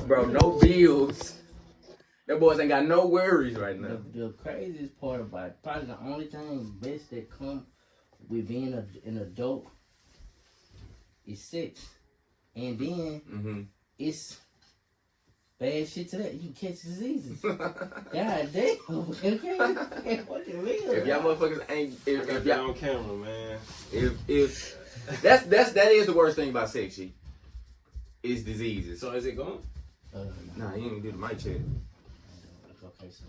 bro, no bills. That boys ain't got no worries right now. The craziest part about it, probably the only thing best that come with being an adult is sex. And then it's bad shit to that. You can catch diseases. God damn. Okay. Fucking real. If y'all motherfuckers ain't if y'all on camera, man. If that is the worst thing about sex shit. Is diseases. So is it gone? Nah, you ain't do the mic check. Okay, so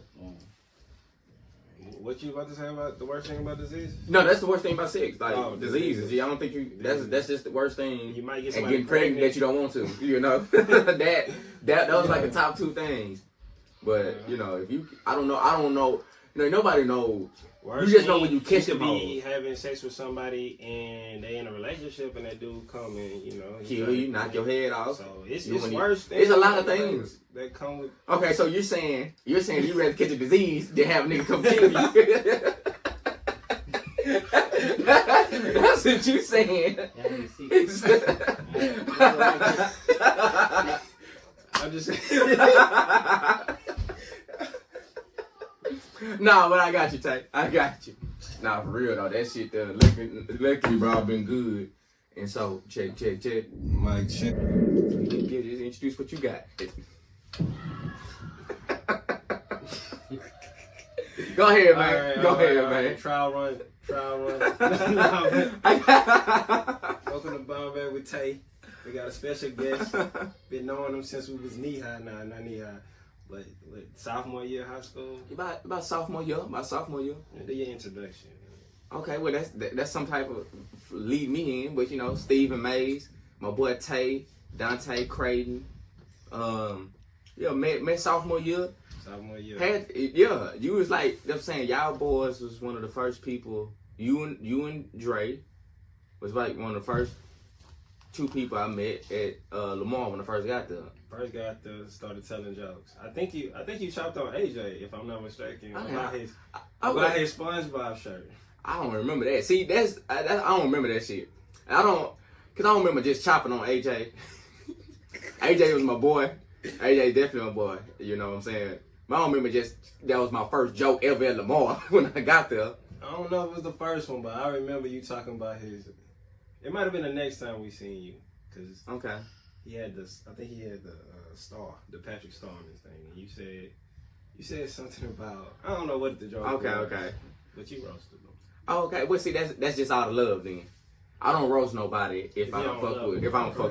What you about to say about the worst thing about disease? No, that's the worst thing about sex. Like diseases. Yeah, I don't think that's just the worst thing. You might get and getting pregnant that you don't want to. You know, that was like the top two things. But you know, if you, I don't know. You know, nobody knows. You just know when you kiss them. them. You could be having sex with somebody and they in a relationship and that dude come and kill you, knock your head off. So it's worse. It's a lot of things that come with. Okay, so you're saying you rather catch a disease than have a nigga come kill you. That's what you saying. I'm just saying. Nah, but I got you, Tay. I got you. Nah, for real though, that shit luckily, bro, been good. And so, check. Mike, check. Just introduce what you got. Go ahead, man. Right, Go ahead, man. Right. Trial run. Welcome to Bomb Bag with Tay. We got a special guest. Been knowing him since we was knee high. Nah, not knee high. But sophomore year high school? About sophomore year. Do your introduction. Okay, well that's some type of lead me in, but you know, Stephen Mays, my boy Tay, Dante Creighton. Met sophomore year. You was like them saying y'all boys was one of the first people. You and Dre was like one of the first two people I met at Lamar when I first got there. Started telling jokes. I think you chopped on AJ, if I'm not mistaken, about his SpongeBob shirt. I don't remember that. See, I don't remember that shit. Cause I don't remember just chopping on AJ. AJ was my boy. AJ definitely my boy. You know what I'm saying? But I don't remember that was my first joke ever at Lamar when I got there. I don't know if it was the first one, but I remember you talking about his. It might have been the next time we seen you, cause okay. He had this. I think he had the star, the Patrick Star on his thing. And you said something about I don't know what the joke was. Okay. But you roasted them. Oh, okay. Well, see, that's just out of love. Then I don't roast nobody if I don't fuck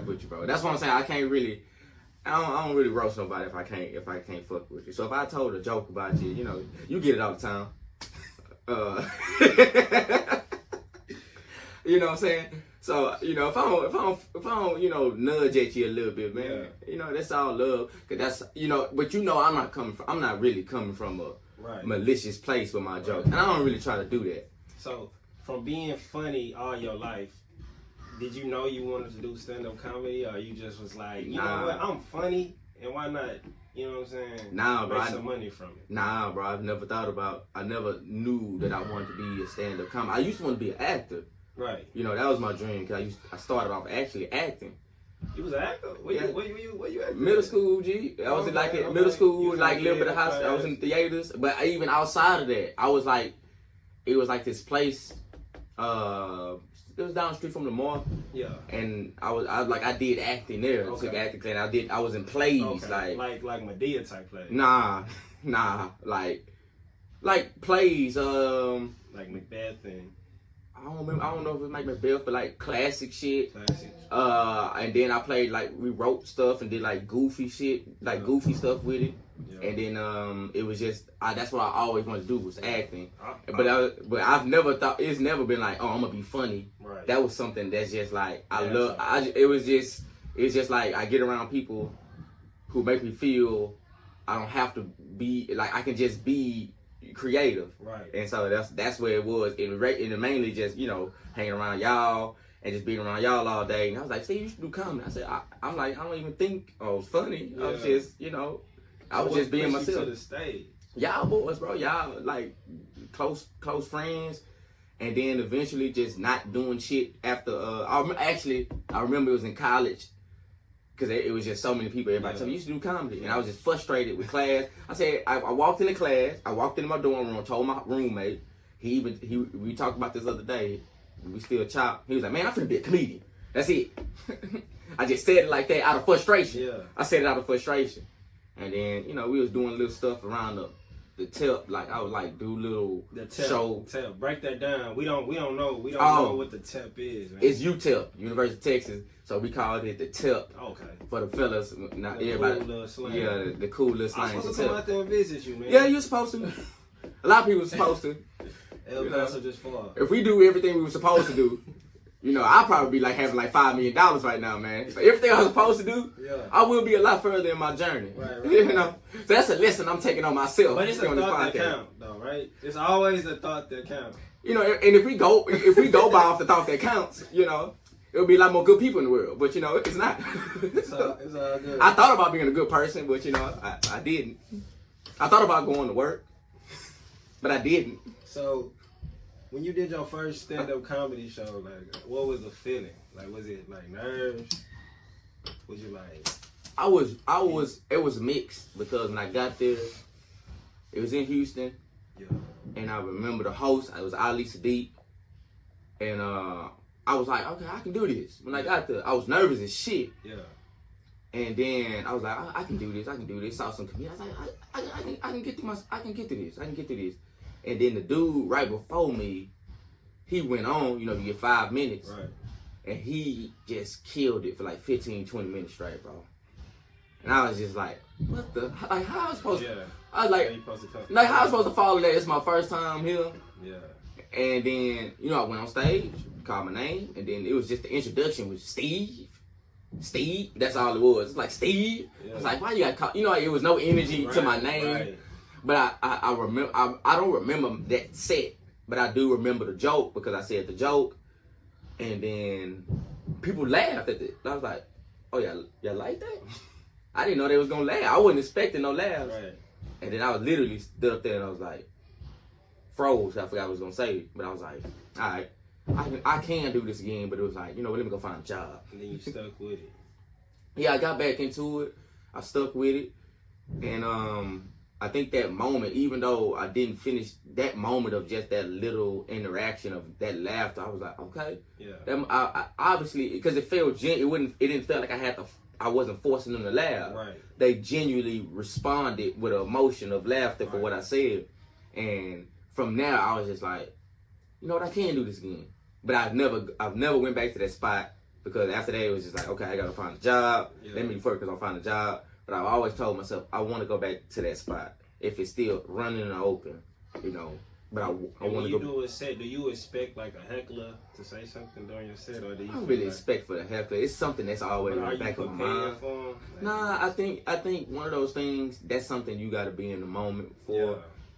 with you, bro. That's what I'm saying. I can't really. I don't really roast nobody if I can't fuck with you. So if I told a joke about you, you know, you get it all the time. You know what I'm saying? So, you know, if I don't, you know, nudge at you a little bit, man, you know, that's all love. Cause that's, you know, but you know, I'm not really coming from a malicious place with my jokes. And I don't really try to do that. So, from being funny all your life, did you know you wanted to do stand-up comedy, or you just was like, you know what, I'm funny, and why not, you know what I'm saying, make some money from it? Nah, bro, I never knew that I wanted to be a stand-up comic. I used to want to be an actor. Right. You know, that was my dream, because I started off actually acting. You was an actor? Where you acting? Middle school, G. I was middle school, like a little bit of high school. I was in theaters. But even outside of that, I was like, it was like this place, it was down the street from the mall. Yeah. And I did acting there. Okay. I took acting class. I was in plays. Okay. Like Medea type plays. Nah. Like plays, like Macbeth and I don't know if it was like Macbeth, but like classic shit. Classic. And then I played we wrote stuff and did like goofy shit, like goofy stuff with it. Yeah. And then it was just that's what I always wanted to do was acting. But I've never thought it's never been like, oh, I'm gonna be funny. Right. That was something that's just like it's just like I get around people who make me feel I don't have to be like I can just be creative. Right. And so that's where it was. It mainly just, you know, hanging around y'all and just being around y'all all day. And I was like, see, you should do comedy. I said, I'm like, I don't even think it's funny. Yeah. I was just, you know, I was just being myself. To the stage? Y'all boys, bro. Y'all like close friends. And then eventually just not doing shit after I remember it was in college because it was just so many people. Everybody told me, you used to do comedy. And I was just frustrated with class. I said, I walked into class. I walked into my dorm room, told my roommate. We talked about this other day. We still chop. He was like, man, I'm finna be a comedian. That's it. I just said it like that out of frustration. Yeah. I said it out of frustration. And then, you know, we was doing little stuff around the tip. Like, I would like do little show. Tip. Break that down. We don't know. We don't know what the tip is, man. It's UTEP, University of Texas. So we called it the tip. Okay. For the fellas. Not the everybody. Cool little slang. Yeah, the cool little slang. I'm supposed to come out there and visit you, man. Yeah, you're supposed to. A lot of people are supposed to. El Paso just far. If we do everything we were supposed to do, you know, I'll probably be like having like $5 million right now, man. So everything I was supposed to do, I will be a lot further in my journey. Right. You know, so that's a lesson I'm taking on myself. But it's a thought that count, though, right? It's always the thought that counts. You know, and if we go by off the thought that counts, you know, it'll be a lot more good people in the world. But you know, it's not. It's all good. I thought about being a good person, but you know, I didn't. I thought about going to work, but I didn't. So, when you did your first stand-up comedy show, like, what was the feeling? Like, was it like nerves? Was you like? It was mixed because when I got there, it was in Houston. Yeah. And I remember the host, it was Ali Sadiq. And I was like, okay, I can do this. When I got there, I was nervous as shit. Yeah. And then I was like, I can do this. Saw some comedians. I was like, I can get to this. And then the dude right before me, he went on, you know, you get 5 minutes. Right. And he just killed it for like 15, 20 minutes straight, bro. And I was just like, what the, like, how am I supposed to, I was like, how am I supposed to follow that? It's my first time here. Yeah. And then, you know, I went on stage, called my name, and then it was just the introduction was Steve. That's all it was. It's like Steve. Yeah. I was like, why you got call? You know, it was no energy to my name. Right. But I remember, I don't remember that set, but I do remember the joke because I said the joke, and then people laughed at it. I was like, oh, y'all like that? I didn't know they was gonna laugh. I wasn't expecting no laughs. Right. And then I was literally stood up there and I was like, froze. I forgot what I was gonna say, but I was like, all right, I can do this again. But it was like, you know, let me go find a job. And then you stuck with it. Yeah, I got back into it. I stuck with it, and I think that moment, even though I didn't finish that moment of just that little interaction of that laughter, I was like, okay. Yeah. I obviously, because it felt it didn't feel like I wasn't forcing them to laugh. Right. They genuinely responded with an emotion of laughter for what I said, and from there I was just like, you know what, I can do this again. But I've never went back to that spot because after that it was just like, okay, I gotta find a job. Let me focus on finding a job. But I've always told myself I want to go back to that spot if it's still running and open, you know. But I want to go. When you do a set, do you expect like a heckler to say something during your set, or do you? I don't really expect for the heckler. It's something that's always in the back of my mind. Nah, I think one of those things, that's something you got to be in the moment for. Yeah.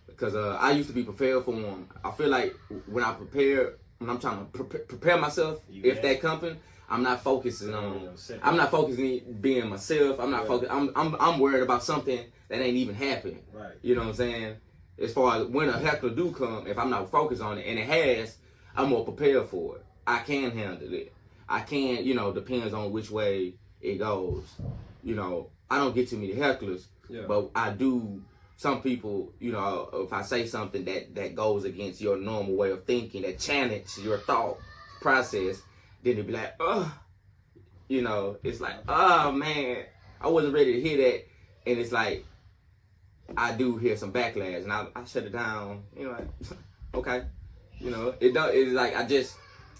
Because I used to be prepared for them. I feel like when I'm trying to prepare myself, if that company, I'm not focusing on. I'm not focusing being myself. I'm not focused. I'm worried about something that ain't even happening. Right. You know what I'm saying? As far as when a heckler do come, if I'm not focused on it, and it has, I'm more prepared for it. I can handle it. I can, you know, depends on which way it goes. You know, I don't get too many hecklers, but I do. Some people, you know, if I say something that goes against your normal way of thinking, that challenges your thought process, then it'll be like, oh, you know, it's like, oh man, I wasn't ready to hear that. And it's like, I do hear some backlash and I shut it down, you know, like, okay. You know, it's like,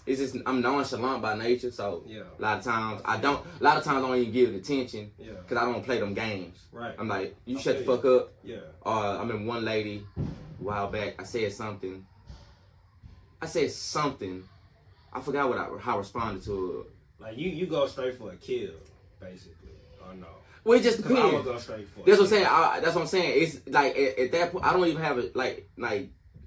it's just, I'm nonchalant by nature, so a lot of times I don't even give it attention because I don't play them games. Right. I'm like, you shut the fuck up. Yeah. I remember one lady a while back, I said something. I forgot how I responded to her. Like you go straight for a kill, basically, or no? Well, it just depends. I would go straight for. That's what I'm saying. That's what I'm saying. It's like at that point, I don't even have it. Like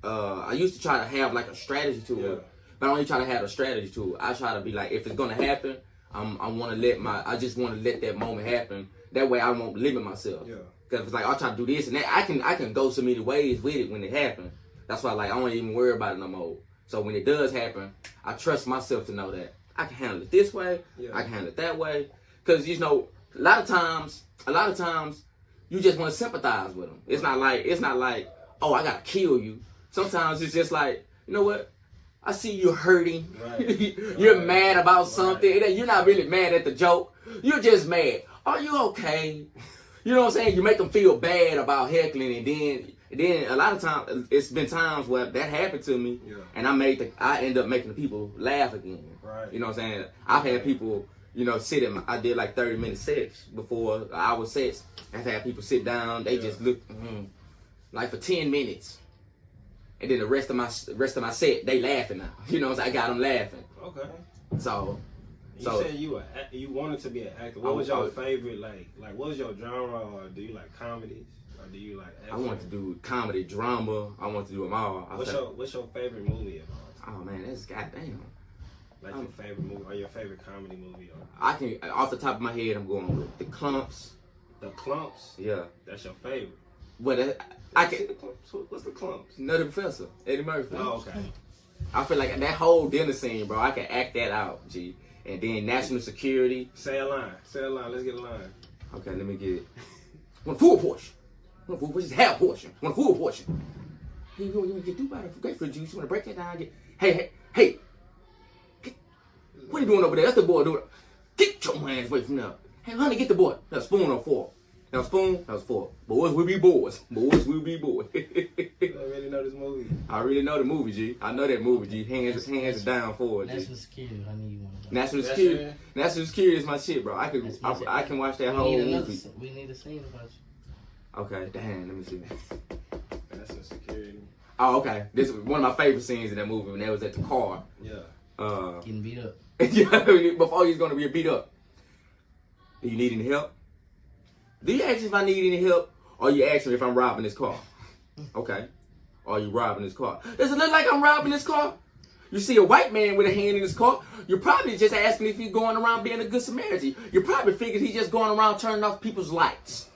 I used to try to have like a strategy to it, but I don't even try to have a strategy to it. I try to be like, if it's gonna happen, I just want to let that moment happen. That way, I won't limit myself. Yeah. Because if it's like I'll try to do this and that, I can go so many ways with it when it happens. That's why like I don't even worry about it no more. So when it does happen, I trust myself to know that I can handle it this way. Yeah. I can handle it that way. Because you know, a lot of times, you just want to sympathize with them. It's not like, oh, I gotta kill you. Sometimes it's just like, you know what? I see you hurting. Right. You're mad about something. You're not really mad at the joke. You're just mad. Are you okay? You know what I'm saying? You make them feel bad about heckling, and then a lot of times it's been times where that happened to me, and I end up making the people laugh again. Right. You know what I'm saying? I've had people, sit I did like 30-minute sets before hour sets. I've had people sit down. They just look like for 10 minutes. And then the rest of my set, they laughing now. You know, I got them laughing. Okay. So you said you wanted to be an actor. What was your favorite like? What was your genre? Or do you like comedies? Or do you like action? I want to do comedy, drama. I want to do them all. What's your favorite movie of all time? Oh man, that's goddamn. Like your favorite movie or your favorite comedy movie? I can off the top of my head, I'm going with The Klumps. The Klumps? Yeah. That's your favorite. But I can. The Klumps? What's The Klumps? Nutty Professor, Eddie Murphy. Oh, okay. I feel like that whole dinner scene, bro. I can act that out, G. And then National Security. Say a line. Let's get a line. Okay, let me get it. One full portion. One full portion. Half portion. One full portion. Hey, you want to get through by the grapefruit juice? You want to break that down? Hey. What are you doing over there? That's the boy doing. Get your hands away from there. Hey, honey, get the boy. Now spoon or fork. Now spoon. Now fork. Boys will be boys. Boys will be boys. I really know this movie. I really know the movie, G. I know that movie, G. Hands down forward, G. National Security. I need one. National Security. National Security is my shit, bro. I can watch that whole movie. We need a scene about you. Okay, damn. Let me see. National Security. Oh, okay. This was one of my favorite scenes in that movie when they was at the car. Yeah. Getting beat up. Yeah, before he's gonna be beat up. Do you need any help? Do you ask if I need any help, or you ask me if I'm robbing this car? Okay. Or you robbing this car? Does it look like I'm robbing this car? You see a white man with a hand in his car, you're probably just asking if he's going around being a good Samaritan. You probably figured he's just going around turning off people's lights.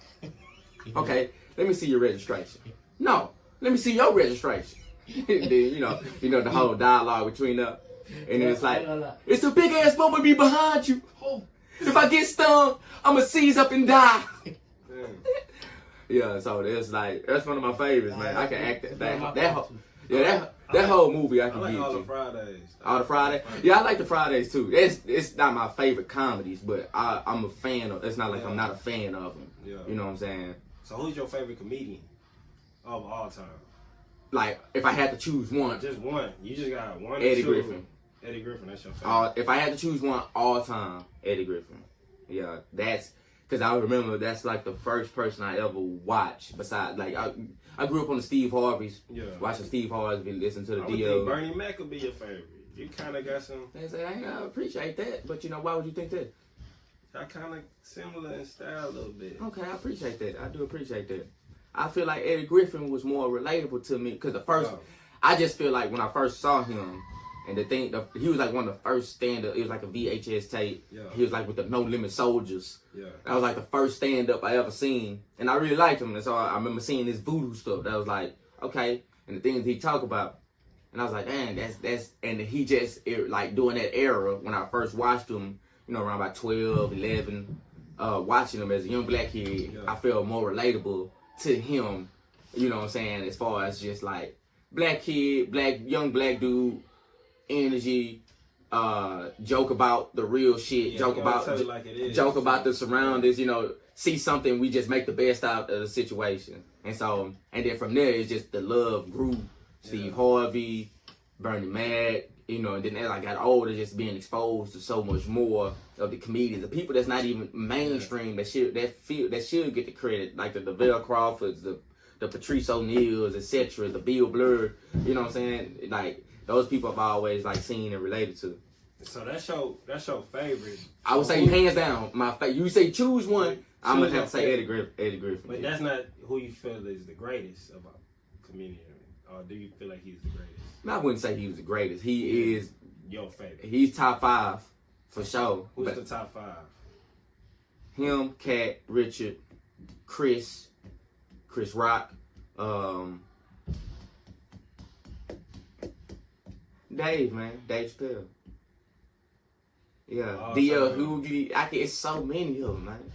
Okay, let me see your registration. No, let me see your registration. Then you know the whole dialogue between them. And then it's like, it's a big ass bumblebee behind you. If I get stung, I'ma seize up and die. Yeah, so that's one of my favorites, man. I can act that whole movie. I can like get all you. the Fridays. All the Fridays? Yeah, I like the Fridays too. It's not my favorite comedies, but I'm a fan of. It's not like I'm not a fan of them. Yeah. You know what I'm saying? So who's your favorite comedian of all time? Like if I had to choose one, Just one. You just got one. Eddie Griffin. Eddie Griffin, that's your favorite. If I had to choose one all time, Eddie Griffin. Yeah, that's because I remember that's like the first person I ever watched. Besides, like I grew up on the Steve Harveys. Yeah. Watching Steve Harvey, listen to the I would D.O. think Bernie Mac would be your favorite. You kind of got some. They say I appreciate that, but why would you think that? I kind of similar in style a little bit. Okay, I appreciate that. I do appreciate that. I feel like Eddie Griffin was more relatable to me because I just feel like when I first saw him, and he was like one of the first stand-up. It was like a VHS tape. Yeah. He was like with the No Limit Soldiers. Yeah. That was like the first stand-up I ever seen, and I really liked him. And so I remember seeing this voodoo stuff. That was like okay, and the things he talk about, and I was like, man, that's. And he just like during that era when I first watched him, around about 12, 11, watching him as a young black kid, I felt more relatable to him. You know what I'm saying? As far as just like black kid, young black dude. Energy, joke about the real shit, joke about the surroundings, see something, we just make the best out of the situation. And then from there it's just the love grew. Steve Harvey, Bernie Mac, and then as I got older, just being exposed to so much more of the comedians, the people that's not even mainstream that should get the credit, like the DeVille Crawfords, the Patrice O'Neills, etc., the Bill Blur, you know what I'm saying? Like those people I've always like seen and related to. So that's your favorite. I would say hands down my favorite. You say choose one, I'm gonna have to say Eddie Griffin. But that's not who you feel is the greatest of a comedian, or do you feel like he's the greatest? No, I wouldn't say he was the greatest. He is your favorite. He's top 5 for sure. Who's the top 5? Him, Cat, Richard, Chris Rock, Dave Chappelle. Yeah, D.L. Hughley. It's so many of them, man.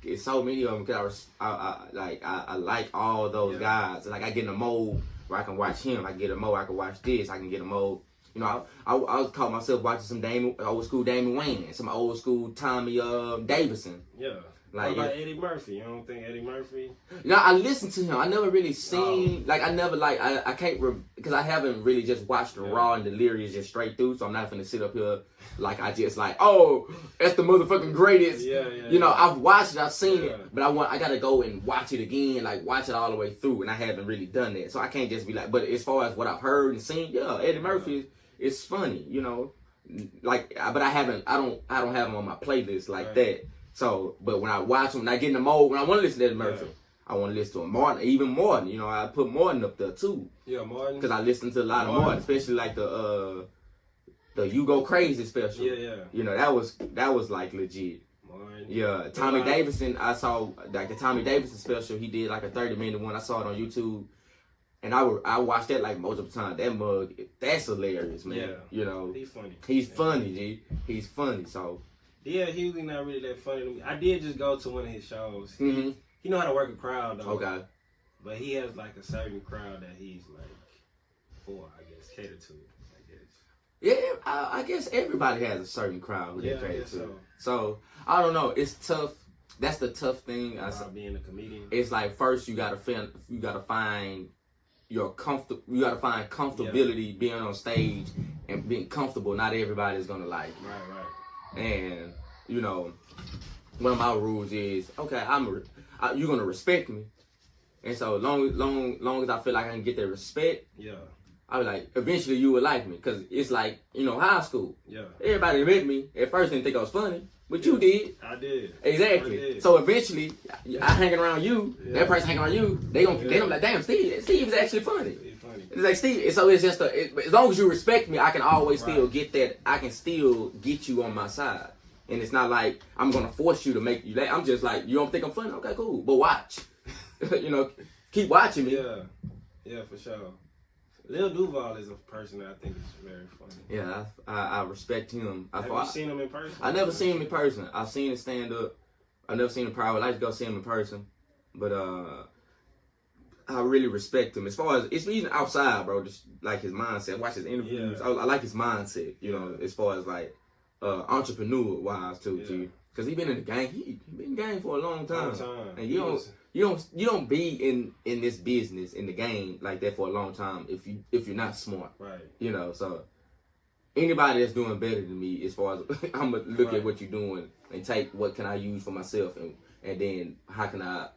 it's so many of them because I like all those guys. Like I get in a mode where I can watch him. I get a mode I can watch this. I can get a mode. You know, I caught myself watching some old school Damon Wayans, some old school Tommy Davidson. Yeah. Like, what about Eddie Murphy? You don't think Eddie Murphy? You know, I listened to him. I never really seen, I can't, because I haven't really just watched the Raw and Delirious just straight through, so I'm not finna sit up here like I just like, oh, that's the motherfucking greatest. You know, I've watched it, I've seen it, but I gotta go and watch it again, like watch it all the way through, and I haven't really done that, so I can't just be like, but as far as what I've heard and seen, Eddie Murphy is funny, you know, like, but I don't have him on my playlist like that. So, but when I watch him, when I get in the mode, when I want to listen to Eddie Murphy, I want to listen to him. Martin, even Martin, you know, I put Martin up there too. Yeah, Martin. Because I listen to a lot of Martin, especially like the You Go Crazy special. Yeah. You know, that was like legit. Martin. Yeah, Tommy Davidson, I saw like the Tommy Davidson special. He did like a 30-minute one. I saw it on YouTube. And I watched that like multiple times. That mug, that's hilarious, man. Yeah. You know, He's funny. He's funny, G. He's funny, so. Yeah, he was not really that funny to me. I did just go to one of his shows. Mm-hmm. He know how to work a crowd though. Okay. But he has like a certain crowd that he's like for, I guess, cater to, I guess. Yeah, I guess everybody has a certain crowd who they cater to. So I don't know. It's tough. That's the tough thing. About being a comedian. It's like first you gotta find your comfortability being on stage and being comfortable. Not everybody's gonna like you. Right. And you know, one of my rules is okay. You're gonna respect me, and so long as I feel like I can get that respect, I be like, eventually you will like me, cause it's like, you know, high school. Yeah. Everybody met me at first didn't think I was funny, but you did. I did. Exactly. I did. So eventually, I hanging around you. That person hanging around you. They gonna like, damn, Steve is actually funny. It's like Steve. So it's just as long as you respect me, I can always still get that. I can still get you on my side, and it's not like I'm gonna force you to make you laugh. I'm just like, you don't think I'm funny? Okay, cool. But watch. You know, keep watching me. Yeah, for sure. Lil Duval is a person that I think is very funny. Yeah, I respect him. Have you seen him in person? I never seen him in person. I've seen him stand up. I've never seen him private. I like to go see him in person, but I really respect him. As far as it's even outside, bro, just like his mindset. Watch his interviews. I like his mindset. You know, as far as like entrepreneur wise too. Because he been in the game. He been in the game for a long time. And you don't be in this business, in the game like that for a long time if you're not smart. Right. You know, so anybody that's doing better than me, as far as I'm gonna look at what you're doing and take what can I use for myself, and then how can I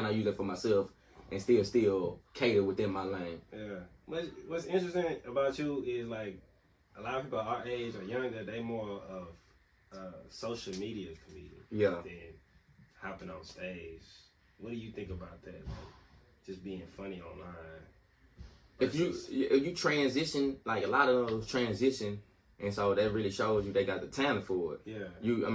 use it for myself and still cater within my lane. Yeah. What's interesting about you is like a lot of people our age or younger, they more of social media comedian than hopping on stage. What do you think about that? Like, just being funny online. If you transition, like a lot of those transition, and so that really shows you they got the talent for it. Yeah.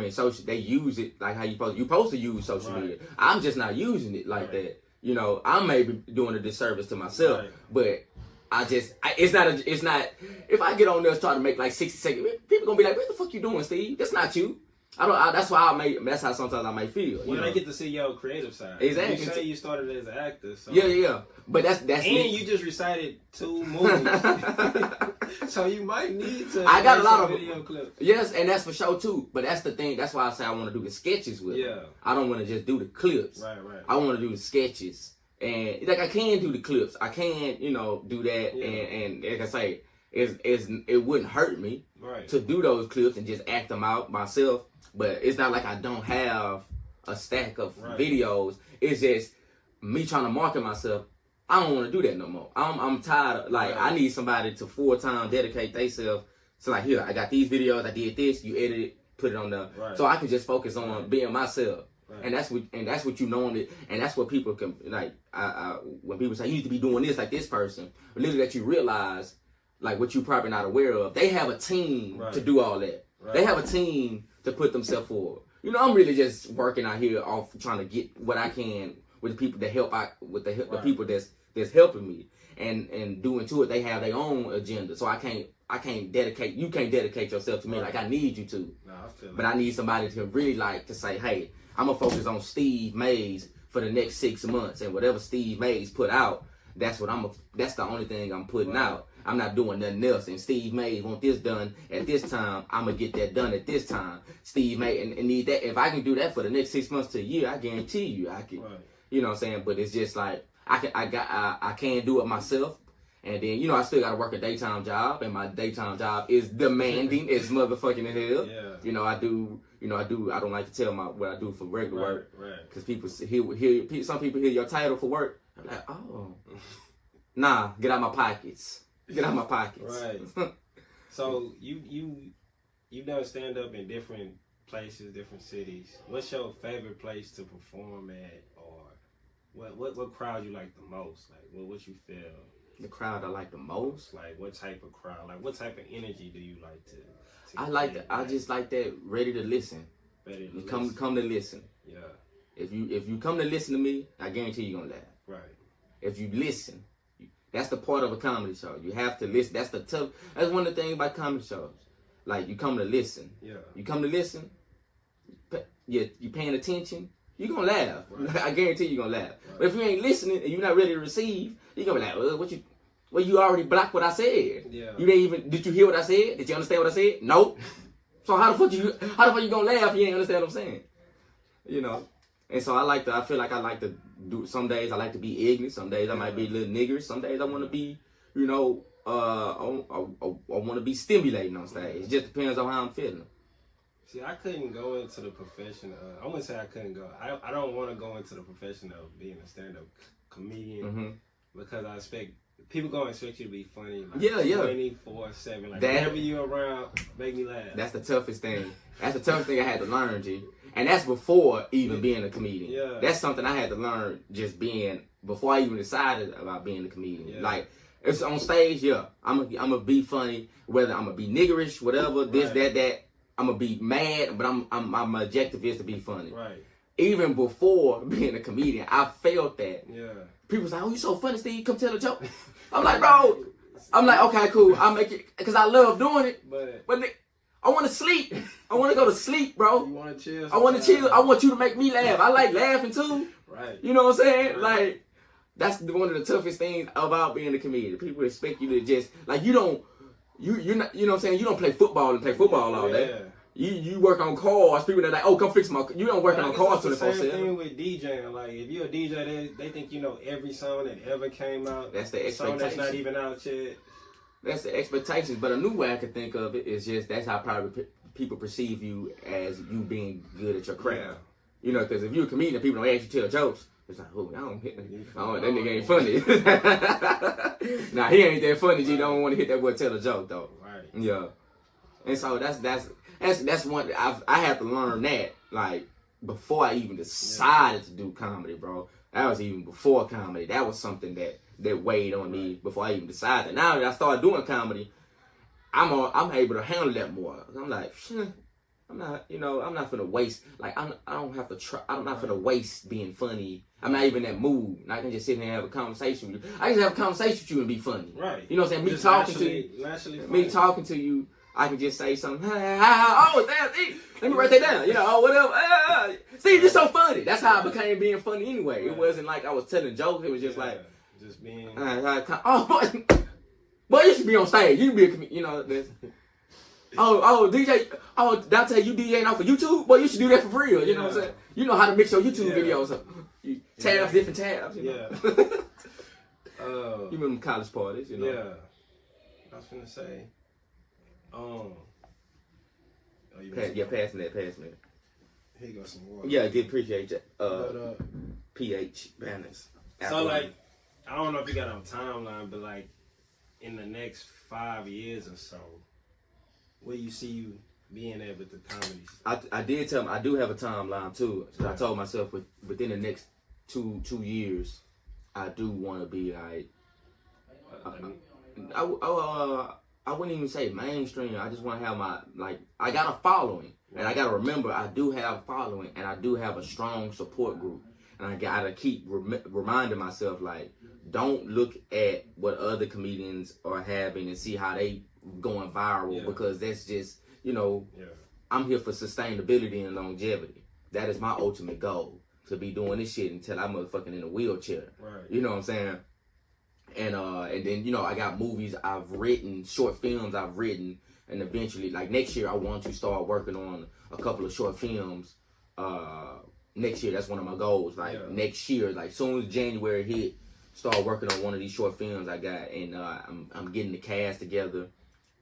Social, they use it like how you supposed to use social media. I'm just not using it like that. You know, I'm maybe doing a disservice to myself, but it's not. If I get on there and start to make like 60 seconds, people gonna be like, "What the fuck you doing, Steve? That's not you." That's how sometimes I may feel. Well, they get to see your creative side. Exactly. You say you started as an actor. So. Yeah. But that's and you just recited 2 movies, so you might need to. I got a lot of video clips. Yes, and that's for sure too. But that's the thing. That's why I say I want to do the sketches with. Yeah. Them. I don't want to just do the clips. Right. I want to do the sketches, and like I can do the clips. I can, do that, and like I say, it wouldn't hurt me to do those clips and just act them out myself. But it's not like I don't have a stack of videos. It's just me trying to market myself. I don't want to do that no more. I'm tired of, I need somebody to full-time dedicate themselves to like, here, I got these videos, I did this, you edit it, put it on there. So I can just focus on being myself. And that's what you know, and that's what people can, like, when people say you need to be doing this like this person, literally that you realize, like, what you probably not aware of, they have a team to do all that. They have a team to put themselves forward. I'm really just working out here off trying to get what I can with the people that help out, with the people that's helping me, and doing to it. They have their own agenda, so I can't dedicate. You can't dedicate yourself to me like I need you to. No, I feel but I need somebody to really to say, hey, I'm gonna focus on Steve Mays for the next 6 months, and whatever Steve Mays put out, that's the only thing I'm putting out. I'm not doing nothing else. And Steve Mays want this done at this time, I'm gonna get that done at this time. Steve Mays and need that. If I can do that for the next 6 months to a year, I guarantee you I can. Right. You know what I'm saying? But it's just like I can't do it myself. And then, you know, I still got to work a daytime job, and my daytime job is demanding. It's motherfucking hell. Yeah. You know, I don't like to tell what I do for regular work. Right. Because people some people hear your title for work. I'm like, oh. Nah, get out my pockets. Get out my pockets. Right. So you've done stand up in different places, different cities. What's your favorite place to perform at, or what crowd you like the most? Like what you feel? The crowd I like the most? Like what type of crowd? Like what type of energy do you like to I just like that ready to listen. Ready to come to listen. Yeah. If you come to listen to me, I guarantee you're gonna laugh. Right. If you listen, that's the part of a comedy show. You have to listen. That's one of the things about comedy shows. Like, you come to listen. Yeah. You come to listen. You paying attention. You're gonna laugh. Right. I guarantee you're gonna laugh. Right. But if you ain't listening and you're not ready to receive, you're gonna be like, well, you already blocked what I said. Yeah. Did you hear what I said? Did you understand what I said? Nope. So how the fuck you gonna laugh if you ain't understand what I'm saying? You know? And so I feel like I like to do, some days I like to be ignorant, some days I might be a little niggerish, some days I wanna be, you know, I wanna be stimulating on stage. It just depends on how I'm feeling. See, I couldn't go into the profession I wouldn't say I couldn't go. I don't want to go into the profession of being a stand-up comedian because I expect people gonna expect you to be funny. Like 24/7. Like whenever you're around, make me laugh. That's the toughest thing. That's the toughest thing I had to learn, G. And that's before even being a comedian. Yeah. That's something I had to learn just before I even decided about being a comedian. Yeah. Like, it's on stage, yeah, I'm gonna be funny, whether I'm gonna be niggerish, whatever, this, that. I'm gonna be mad, but my objective is to be funny. Right. Even before being a comedian, I felt that. Yeah. People say, "Oh, you so funny, Steve. Come tell a joke." I'm like, bro. I'm like, okay, cool. I'll make it because I love doing it. But I want to sleep. I want to go to sleep, bro. You want to chill? I want to chill. I want you to make me laugh. I like laughing too. Right. You know what I'm saying? Right. Like, that's one of the toughest things about being a comedian. People expect you to just you're not, you know what I'm saying? You don't play football all day. You work on cars. People that are like, oh, come fix my car. You don't work on cars 24/7. It's the same thing with DJing. Like, if you're a DJ, they think you know every song that ever came out. That's the expectation. Song that's not even out yet. That's the expectations. But a new way I could think of it is just that's how probably people perceive you as you being good at your craft. Yeah. You know, because if you're a comedian, people don't ask you to tell jokes. It's like, oh, I don't hit that. Oh, that nigga ain't funny. Nah, he ain't that funny. You don't want to hit that boy tell a joke though. Right. Yeah. And so that's one I had to learn that like before I even decided to do comedy, bro. That was even before comedy. That was something that weighed on me before I even decided. Now that I started doing comedy, I'm able to handle that more. I'm like, I'm not finna waste. Like I don't have to try. I'm not finna waste being funny. I'm not even in that mood. And I can just sit here and have a conversation with you. I can just have a conversation with you and be funny. Right. You know what I'm saying? Me talking to you. I can just say something. Oh, damn, let me write that down. You know, oh, whatever. See, you're so funny. That's how I became being funny anyway. Right. It wasn't like I was telling jokes. It was just like, just being. Boy, you should be on stage. You should be a comedian. You know this. DJ. Oh, Dante, you DJing off of YouTube? Boy, you should do that for real. You know what I'm saying? You know how to mix your YouTube videos up. Different tabs. You know? You remember college parties? You know. Yeah. I was finna say. Pass me that. Here you go, some water. Yeah, I did appreciate that. pH banners. So, like, I don't know if you got on timeline, but, like, in the next 5 years or so, where you see you being at with the comedy? I did tell him I do have a timeline, too. So I told myself within the next two years, I do want to be, like, I wouldn't even say mainstream. I just want to have I got a following. And I got to remember, I do have a following and I do have a strong support group. And I got to keep reminding myself, like, don't look at what other comedians are having and see how they going viral because that's just, I'm here for sustainability and longevity. that is my ultimate goal, to be doing this shit until I'm motherfucking in a wheelchair. Right. You know what I'm saying? And then, you know, I got movies I've written, short films I've written, and eventually, like next year, I want to start working on a couple of short films. Next year, that's one of my goals. Like next year, like soon as January hit, start working on one of these short films I got, and I'm getting the cast together.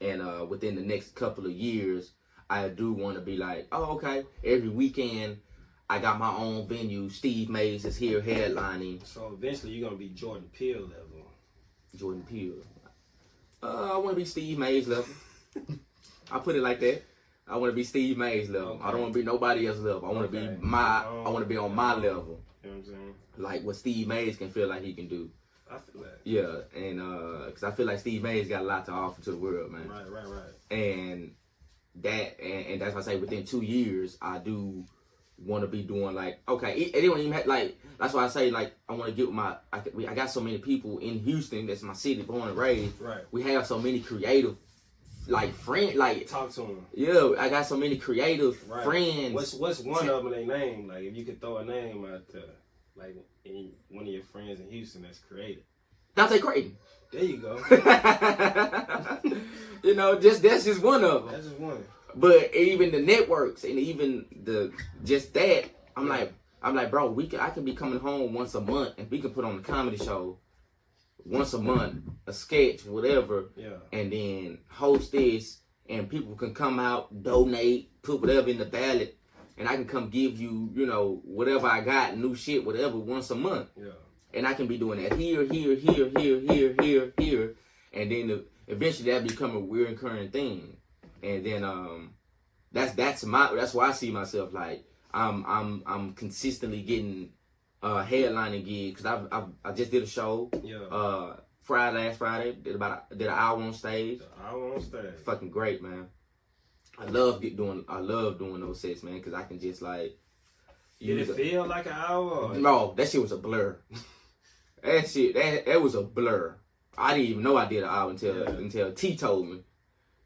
And within the next couple of years, I do want to be like, oh, okay, every weekend I got my own venue. Steve Mays is here headlining. So eventually you're going to be Jordan Peele level. Jordan Peele. I want to be Steve Mays level. I put it like that. I want to be Steve Mays level. Okay. I don't want to be nobody else level. I want to be I want to be on my level. You know what I'm saying? Like what Steve Mays can feel like he can do. I feel that. Yeah, and because I feel like Steve Mays got a lot to offer to the world, man. Right. And that's why I say within 2 years, I do want to be doing like, okay, it don't even have, like, that's why I say, like, I want to get with I got so many people in Houston, that's my city, born and raised. Right. We have so many creative, like, friends, like. Talk to them. Yeah, I got so many creative friends. What's one of them, they name? Like, if you could throw a name out there, like, one of your friends in Houston that's creative. Dante Creighton. There you go. You know, that's just one of them. That's just one. But even the networks and even that, I'm like, bro, I can be coming home once a month and we can put on a comedy show once a month, a sketch, whatever, and then host this, and people can come out, donate, put whatever in the ballot, and I can come give you, you know, whatever I got, new shit, whatever, once a month. Yeah. And I can be doing that here, and then eventually that become a recurring thing. And then that's why I see myself, like I'm consistently getting headlining gigs, because I just did a show last Friday, did an hour on stage. Fucking great, man. I love doing those sets, man, because I can just like. Did it feel like an hour? Or? No, that shit was a blur. That was a blur. I didn't even know I did an hour until T told me,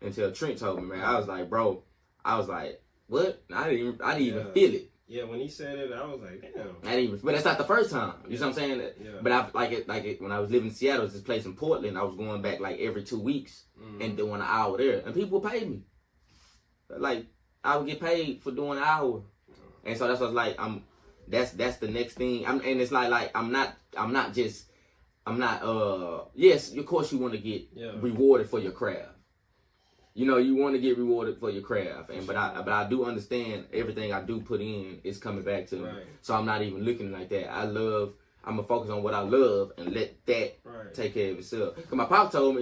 until Trent told me, man. I was like, bro, what? I didn't even feel it. Yeah, when he said it, I was like, damn. But that's not the first time. You know what I'm saying? Yeah. But I like it when I was living in Seattle, it's this place in Portland. I was going back like every 2 weeks and doing an hour there, and people would pay me. Like I would get paid for doing an hour, and so that's what I was like. That's the next thing. And it's like yes, of course you want to get rewarded for your craft. You know, you want to get rewarded for your craft, but I do understand everything I do put in is coming back to me. So I'm not even looking like that. I'm gonna focus on what I love and let that take care of itself. Cause my pop told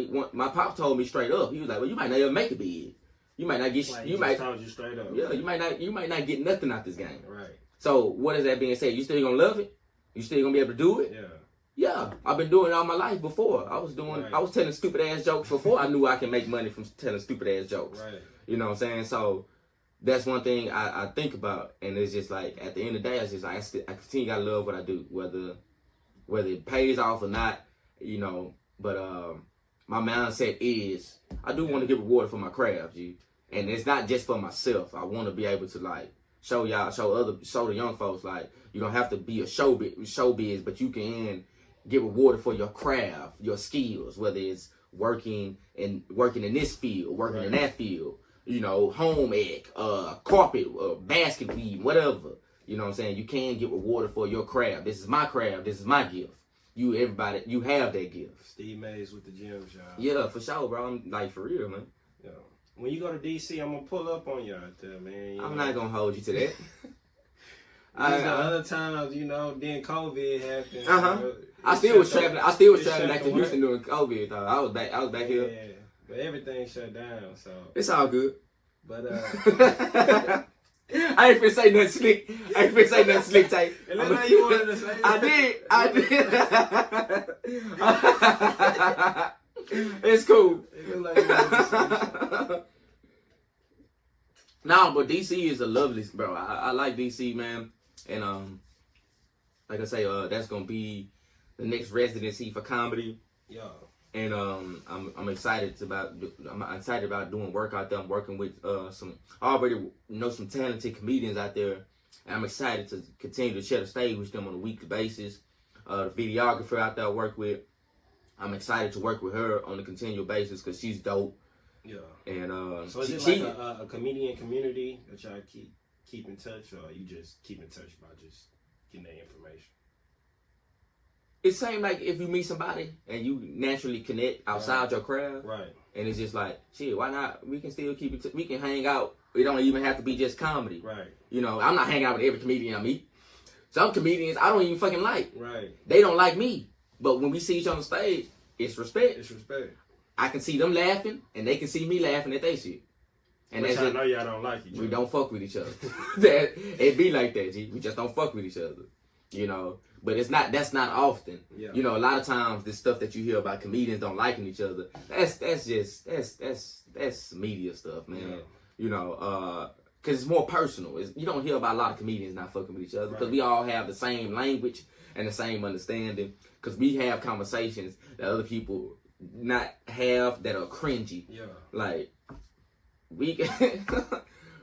me straight up. He was like, "Well, you might not even make it big. You might not get. Like you might told you straight up. Yeah, you might not get nothing out this game. Right. So what is that being said? You still gonna love it? You still gonna be able to do it? Yeah. Yeah, I've been doing it all my life before. I was telling stupid ass jokes before I knew I can make money from telling stupid ass jokes. Right. You know what I'm saying? So that's one thing I think about, and it's just like at the end of the day, it's just like I continue to love what I do, whether it pays off or not, you know. But my mindset is I do want to get rewarded for my craft, G, and it's not just for myself. I want to be able to like show the young folks like you don't have to be a showbiz, but you can get rewarded for your craft, your skills, whether it's working in this field, working in that field, you know, home ec, carpet, basket weaving, whatever. You know what I'm saying? You can get rewarded for your craft. This is my craft. This is my gift. You have that gift. Steve Mays with the gym shop. Yeah, for sure, bro. I'm like, for real, man. Yeah. When you go to DC, I'm gonna pull up on you out there, man. I'm not gonna hold you to that. Other times, you know, then COVID happened. I still was traveling back to Houston during COVID. Though I was back here. Yeah, but everything shut down, so it's all good. But I ain't finna say nothing slick. Tay. Unless how you wanted to say that. I did. It's cool. No, but DC is a lovely, bro. I like DC, man, and like I say, that's gonna be the next residency for comedy. Yeah. And I'm excited about doing work out there. I'm working with I already know some talented comedians out there, And I'm excited to continue to share the stage with them on a weekly basis. The videographer out there I work with, I'm excited to work with her on a continual basis because she's dope. Yeah. And so is it like a comedian community that y'all keep in touch, or you just keep in touch by just getting that information? It seems like if you meet somebody and you naturally connect outside your craft, right? And it's just like, shit, why not? We can still keep it. We can hang out. It don't even have to be just comedy, right? You know, I'm not hanging out with every comedian I meet. Some comedians I don't even fucking like. Right. They don't like me. But when we see each other on stage, it's respect. It's respect. I can see them laughing, and they can see me laughing at their shit. And I know y'all don't like each other. We don't fuck with each other. It be like that, G. We just don't fuck with each other. You know, but that's not often. Yeah. You know, a lot of times this stuff that you hear about comedians don't liking each other, that's media stuff, man. Yeah. You know, because it's more personal. You don't hear about a lot of comedians not fucking with each other because we all have the same language and the same understanding. Because we have conversations that other people not have that are cringy. Yeah. Like we can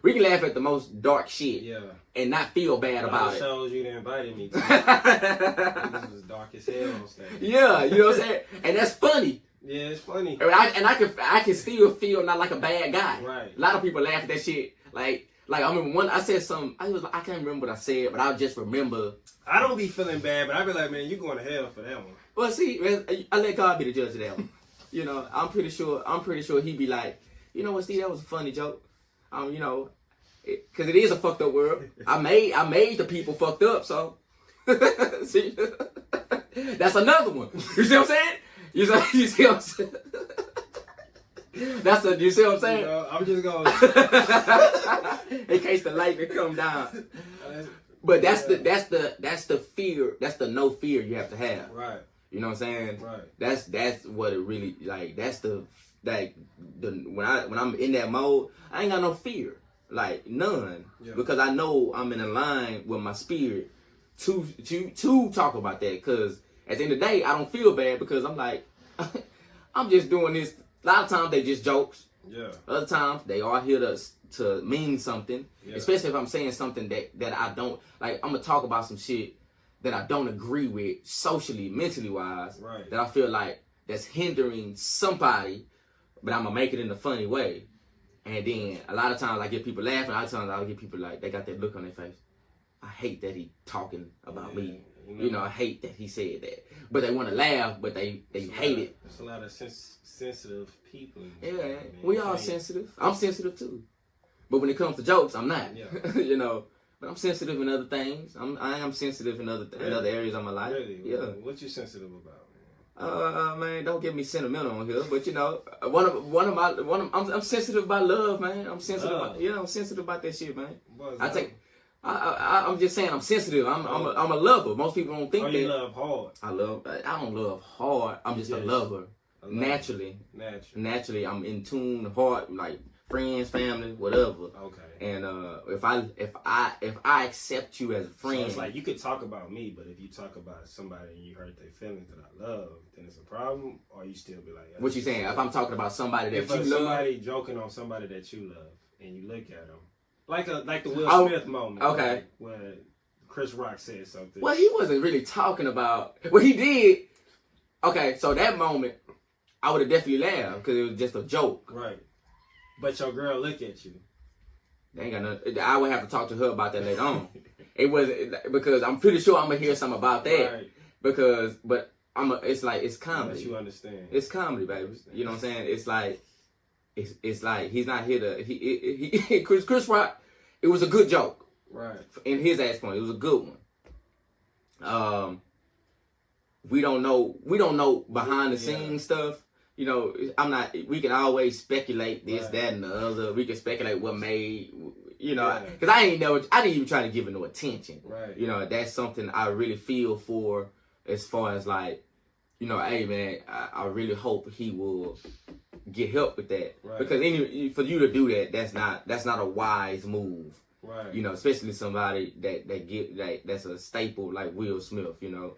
we can laugh at the most dark shit. Yeah. And not feel bad about it. Shows you invited me to. This was dark as hell on stage. Yeah, you know what I'm saying? And that's funny. Yeah, it's funny. I can still feel not like a bad guy. Right. A lot of people laugh at that shit. Like I remember I said something. I can't remember what I said, but I just remember. I don't be feeling bad, but I be like, man, you going to hell for that one. Well, see, man, I let God be the judge of that one. You know, I'm pretty sure he'd be like, you know what, Steve, that was a funny joke. You know, because it is a fucked up world. I made the people fucked up, so see, that's another one. You see what I'm saying? You see what I'm saying? You see what I'm saying? You know, I'm just going in case the lightning come down. But that's the fear. That's the no fear you have to have. Right. You know what I'm saying? Right. That's what it really like. That's the when I'm in that mode, I ain't got no fear. Like none. Yeah. Because I know I'm in a line with my spirit to talk about that. Because at the end of the day, I don't feel bad because I'm like, I'm just doing this. A lot of times they just jokes. Yeah. Other times they are here to mean something. Yeah. Especially if I'm saying something that I don't like. I'm gonna talk about some shit that I don't agree with socially, mentally wise. Right. That I feel like that's hindering somebody, but I'm gonna make it in a funny way. And then a lot of times I get people laughing. A lot of times I get people like they got that look on their face. I hate that he talking about me. You know, I hate that he said that. But they want to laugh, but they hate it. There's a lot of sensitive people. Yeah, we all sensitive. I'm sensitive too. But when it comes to jokes, I'm not. Yeah. You know, but I'm sensitive in other things. I am sensitive in other areas of my life. Really? Yeah. What you sensitive about? Man, don't get me sentimental on here, but you know, I'm sensitive about love, man. I'm sensitive. I'm sensitive about that shit, man. I'm just saying I'm sensitive. I'm a lover. Most people don't think that. You love hard. I don't love hard. I'm just a lover. Naturally, I'm in tune, hard, like friends, family, whatever. Okay. And if I accept you as a friend, so it's like you could talk about me, but if you talk about somebody and you hurt their feelings that I love, then it's a problem. Or you still be like, what you saying? If I'm talking about somebody that you love, somebody joking on somebody that you love, and you look at them like the Will Smith moment, okay, like when Chris Rock said something. Well, he wasn't really talking about. Well, he did. Okay, so that moment, I would have definitely laughed because it was just a joke, right? But your girl look at you. They ain't got nothing. I would have to talk to her about that later on. It wasn't because I'm pretty sure I'm gonna hear something about that. Right. It's like it's comedy. Unless you understand. It's comedy, baby. You know what I'm saying? It's like he's not here to Chris Rock. It was a good joke. Right. In his ass point, it was a good one. We don't know behind the scenes stuff. You know, we can always speculate this, that, and the other. We can speculate what made, you know, because I didn't even try to give it no attention. Right. You know, that's something I really feel for as far as like, you know, hey man, I really hope he will get help with that. Right. Because for you to do that, that's not a wise move. Right. You know, especially somebody that's a staple like Will Smith, you know.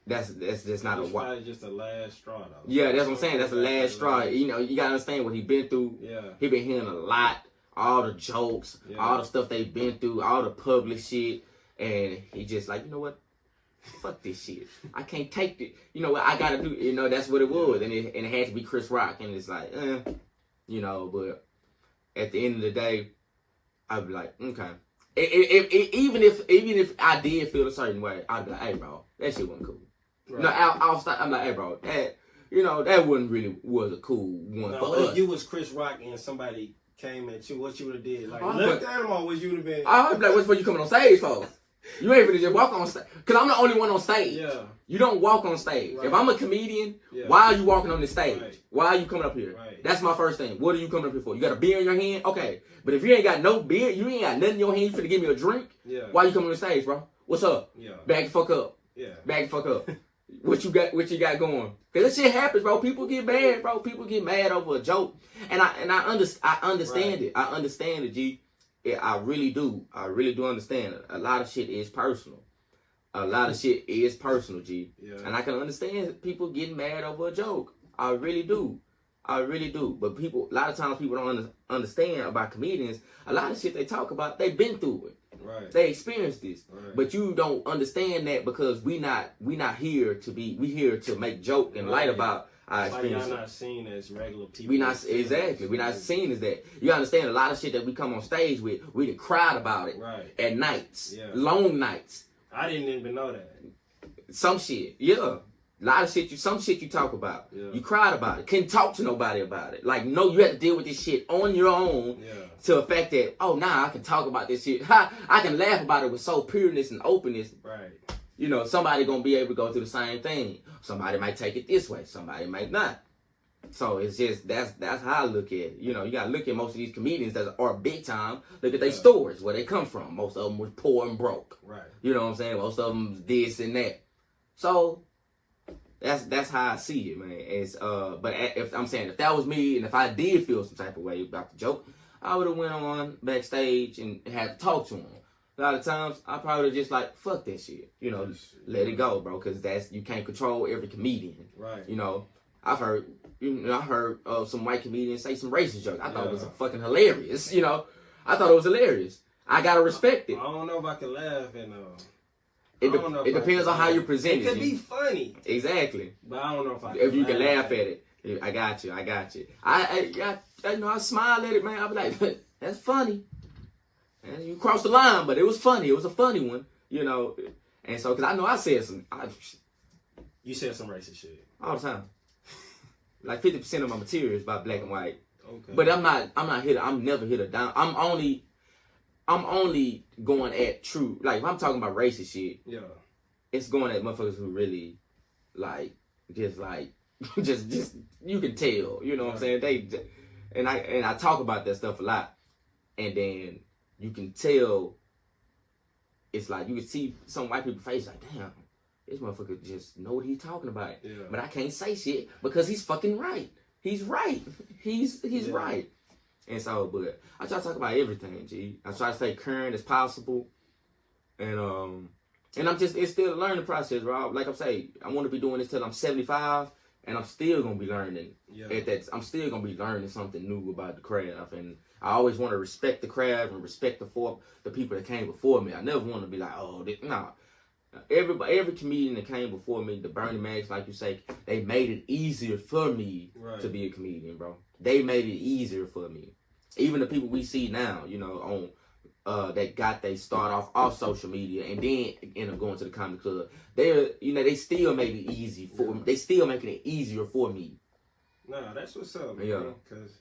That's just not just a last straw though. Yeah, that's what I'm saying. That's the last straw. You know, you gotta understand what he been through. Yeah. He been hearing a lot all the jokes, all the stuff they've been through, all the public shit, and he just like, you know what? Fuck this shit. I can't take it. You know what? I gotta do. You know, that's what it was, and it had to be Chris Rock, and it's like, you know. But at the end of the day, I'd be like, okay. Even if I did feel a certain way, I'd be like, hey, bro, that shit wasn't cool. Right. No, I'll stop. I'm like, hey, bro, that, you know, that wasn't really was a cool one for what us. If you was Chris Rock and somebody came at you, what you would have did? Like, looked at him, or what you would have been? I'd be like, what's for you coming on stage for? You ain't finna just walk on stage. Because I'm the only one on stage. Yeah. You don't walk on stage. Right. If I'm a comedian, why are you walking on the stage? Right. Why are you coming up here? Right. That's my first thing. What are you coming up here for? You got a beer in your hand? Okay. But if you ain't got no beer, you ain't got nothing in your hand, you finna give me a drink? Yeah. Why you coming on the stage, bro? What's up? Yeah. Back the fuck up. Yeah. Back the fuck up. What you got going? Because that shit happens, bro. People get mad, bro. People get mad over a joke. And I understand it. I understand it, G. Yeah, I really do. I really do understand it. A lot of shit is personal. A lot of shit is personal, G. Yeah. And I can understand people getting mad over a joke. I really do. I really do. But people, a lot of times people don't understand about comedians. A lot of shit they talk about, they've been through it. Right. They experienced this. Right. But you don't understand that because we not here to make joke and light about our experience. Y'all not seen as regular people. We're not seen as that. You understand a lot of shit that we come on stage with, we done cried about it at nights. Yeah. Long nights. I didn't even know that. Some shit, yeah. A lot of shit, some shit you talk about. Yeah. You cried about it. Couldn't talk to nobody about it. Like, no, you had to deal with this shit on your own to the fact that, oh, nah, I can talk about this shit. I can laugh about it with so pureness and openness. Right. You know, somebody gonna be able to go through the same thing. Somebody might take it this way. Somebody might not. So it's just, that's how I look at it. You know, you gotta look at most of these comedians that are big time. Look at their stories, where they come from. Most of them was poor and broke. Right. You know what I'm saying? Most of them this and that. So that's how I see it, man. It's but if that was me and if I did feel some type of way about the joke, I would have went on backstage and had to talk to him. A lot of times I probably just like, fuck that shit. You know, let it go, bro, because you can't control every comedian. Right. You know, I heard some white comedians say some racist jokes. I thought it was fucking hilarious. You know, I thought it was hilarious. I gotta respect it. I don't know if I can laugh and it depends on how you present it. It could be funny. Exactly. But I don't know if you can laugh at it. I got you. I smile at it, man. I be like, that's funny. And you crossed the line, but it was funny. It was a funny one, you know. And so, because I know I said some. You said some racist shit all the time. Like 50% of my material is about black and white. Okay. But I'm never hit a down. I'm only going at true. Like if I'm talking about racist shit, yeah, it's going at motherfuckers who really just you can tell. You know what I'm saying? I talk about that stuff a lot, and then you can tell. It's like you can see some white people's face like, damn, this motherfucker just know what he's talking about. Yeah. But I can't say shit because he's fucking right. He's right. He's right. And so, but I try to talk about everything, G. I try to stay current as possible. And it's still a learning process, Rob. Like I'm saying, I want to be doing this till I'm 75, and I'm still gonna be learning. Yeah. I'm still gonna be learning something new about the craft, and I always want to respect the craft and respect the people that came before me. I never want to be like, nah. Every comedian that came before me, the Bernie Macs, like you say, they made it easier for me to be a comedian, bro. They made it easier for me. Even the people we see now, you know, on they start off social media and then end up going to the comedy club. They still made it easy for me. They still making it easier for me. Nah, that's what's up, man. Because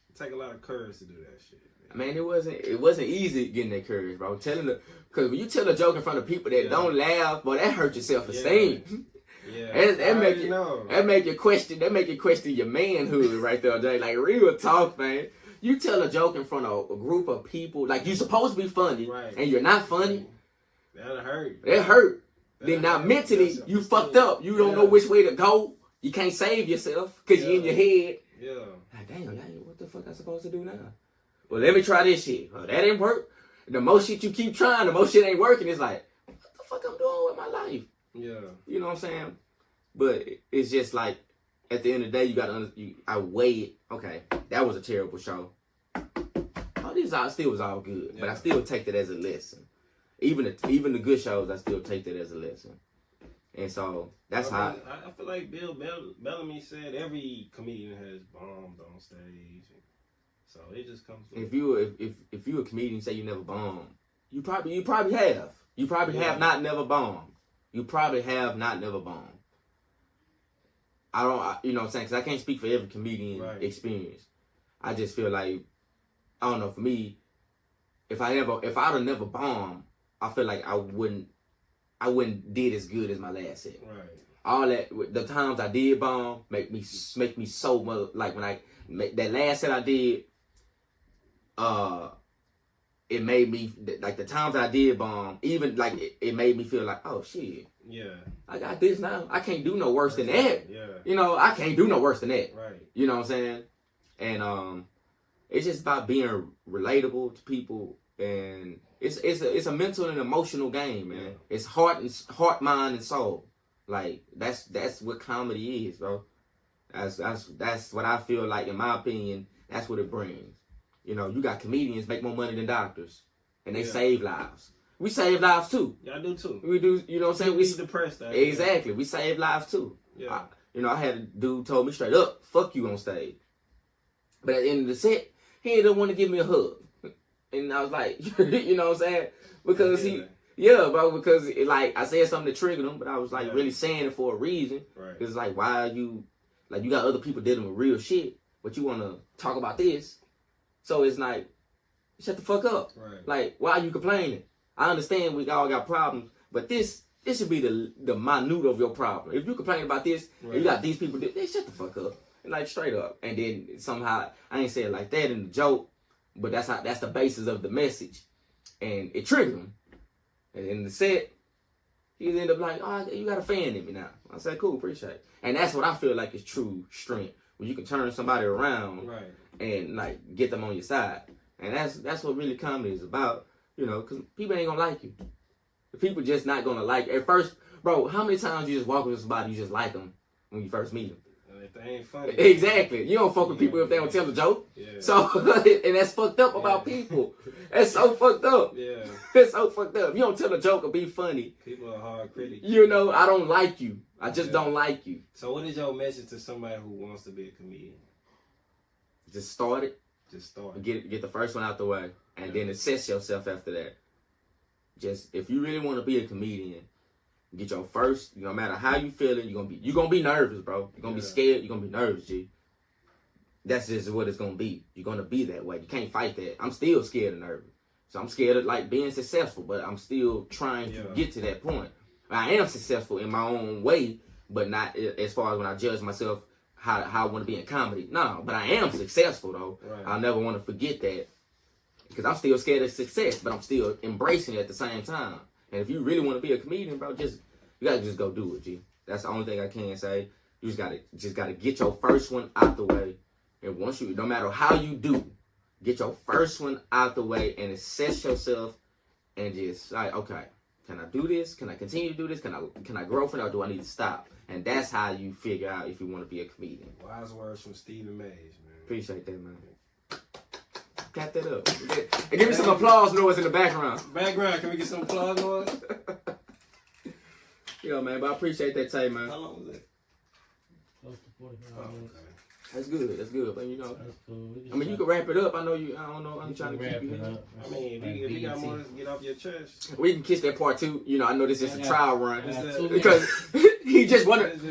it take a lot of courage to do that shit. Man, it wasn't easy getting that courage, bro. Because when you tell a joke in front of people that don't laugh, boy, that hurt your self-esteem. Yeah. That make you question your manhood right there, Jay. Like real talk, man. You tell a joke in front of a group of people, like you supposed to be funny, and you're not funny. That'll hurt. That hurt. Then now mentally you fucked up. You don't know which way to go. You can't save yourself because you're in your head. Yeah. Like, damn, what the fuck I supposed to do now? Well, let me try this shit. Well, that didn't work. The more shit you keep trying, the more shit ain't working. It's like, what the fuck I'm doing with my life? Yeah. You know what I'm saying? But it's just like, at the end of the day, you gotta I weigh it. Okay, that was a terrible show. Oh, this still was all good, but Yeah. I still take that as a lesson. Even the good shows, I still take that as a lesson. And so that's how. I feel like Bill Bellamy said every comedian has bombed on stage, so it just comes. If you a comedian, say you never bombed, you probably have. You probably have not never bombed. You probably have not never bombed. You know what I'm saying? Because I can't speak for every comedian experience. I just feel like, I don't know, for me, if I'd have never bombed, I feel like I wouldn't did as good as my last set. Right. All that, the times I did bomb make me so much, like when that last set I did, it made me, like the times I did bomb, even like it made me feel like, oh shit. Yeah. I got this now. I can't do no worse than that. Yeah. You know, I can't do no worse than that. Right. You know what I'm saying? And it's just about being relatable to people, and it's a mental and emotional game, man. Yeah. It's heart, mind, and soul. Like that's what comedy is, bro. That's what I feel like, in my opinion. That's what it brings. You know, you got comedians make more money than doctors, and they save lives. We save lives too. Y'all do too. We do. You know what I'm saying? We depressed. Exactly. We save lives too. Yeah. I had a dude told me straight up, "Fuck you" on stage. But at the end of the set, he didn't want to give me a hug, and I was like, you know what I'm saying? Because because I said something that triggered him, but I was like really saying it for a reason. Right. It's like, why are you, like, you got other people dealing with real shit, but you want to talk about this? So it's like, shut the fuck up. Right. Like, why are you complaining? I understand we all got problems, but this should be the minute of your problem. If you complain about this, and you got these people, they shut the fuck up. And like, straight up. And then somehow, I ain't say it like that in the joke, but that's the basis of the message. And it triggered him. And in the set, he ended up like, oh, you got a fan in me now. I said, cool, appreciate it. And that's what I feel like is true strength. When you can turn somebody around and like get them on your side. And that's what really comedy is about. You know, because people ain't gonna like you. The people just not gonna like you. At first, bro, how many times you just walk with somebody, you just like them when you first meet them? And if they ain't funny. Exactly. You don't fuck with people if they don't tell a joke. Yeah. So, and that's fucked up about people. That's so fucked up. Yeah. That's so fucked up. If you don't tell a joke or be funny, people are hard critics. You know, I don't like you. I just don't like you. So what is your message to somebody who wants to be a comedian? Just start it. Just start. Get the first one out the way, and then assess yourself after that. Just, if you really want to be a comedian, get your first. No matter how you feeling, you're gonna be nervous, bro. You're gonna be scared. You're gonna be nervous, G. That's just what it's gonna be. You're gonna be that way. You can't fight that. I'm still scared and nervous, so I'm scared of like being successful, but I'm still trying to get to that point. I am successful in my own way, but not as far as when I judge myself how I want to be in comedy. No, but I am successful though. Right. I'll never want to forget that, because I'm still scared of success, but I'm still embracing it at the same time. And if you really want to be a comedian, bro, you gotta just go do it, G. That's the only thing I can say. You just gotta get your first one out the way. And once no matter how you do, get your first one out the way and assess yourself, and just like, okay, can I do this? Can I continue to do this? Can I grow from it, or do I need to stop? And that's how you figure out if you want to be a comedian. Wise words from Stephen Mays, man. Appreciate that, man. Clap that up. And give me some applause noise in the background. Background, can we get some applause noise? Yo, man, but I appreciate that tape, man. How long was it? Close to 45 minutes. Okay. That's good. That's good. But you know, That's cool. I mean, you can wrap it up. I know you. I don't know. I'm trying to keep you it here. up. I mean, if you got more to get off your chest. We can kiss that part too. You know, I know this is a trial run Two because he just wanted.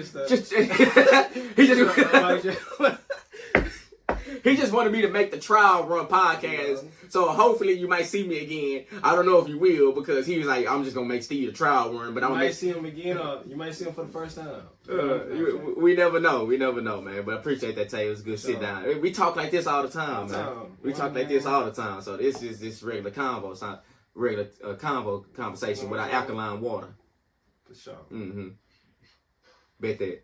He just wanted me to make the trial run podcast. So hopefully you might see me again. I don't know if you will, because he was like, I'm just gonna make Steve the trial run. But you might see him again, or you might see him for the first time. We never know. We never know, man. But I appreciate that, Tay. It was good. Sit down. We talk like this all the time, man. We talk like this all the time. So this is this regular convo, regular conversation without alkaline water. For sure. Bet that.